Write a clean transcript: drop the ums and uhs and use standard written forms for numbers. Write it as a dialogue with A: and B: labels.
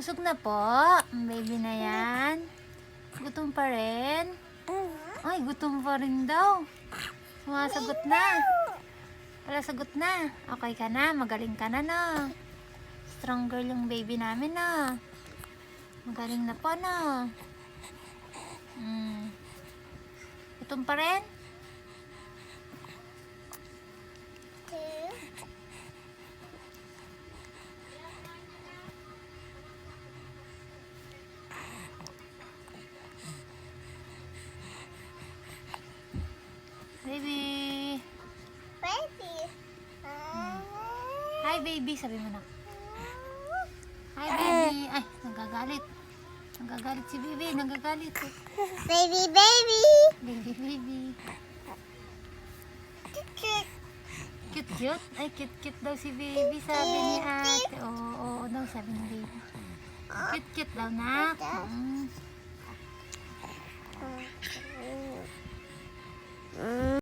A: Busog na po, ang baby na yan. Gutom pa rin. Ay, gutom pa rin daw. Sumasagot na. Sagot na. Okay ka na, magaling ka na, no? Strong girl yung baby namin, no? Magaling na po, no? Gutom pa rin? Baby.
B: Baby.
A: Hi, baby. Sabi mo na. Hi, baby. Ay, nagagalit. Nagagalit si baby. Nagagalit.
B: Baby, baby.
A: Baby, baby. Cute, cute. Ay, cute, cute daw si baby. Sabi ni ate. Oo, oo daw. Sabi ni baby. Cute, cute daw na.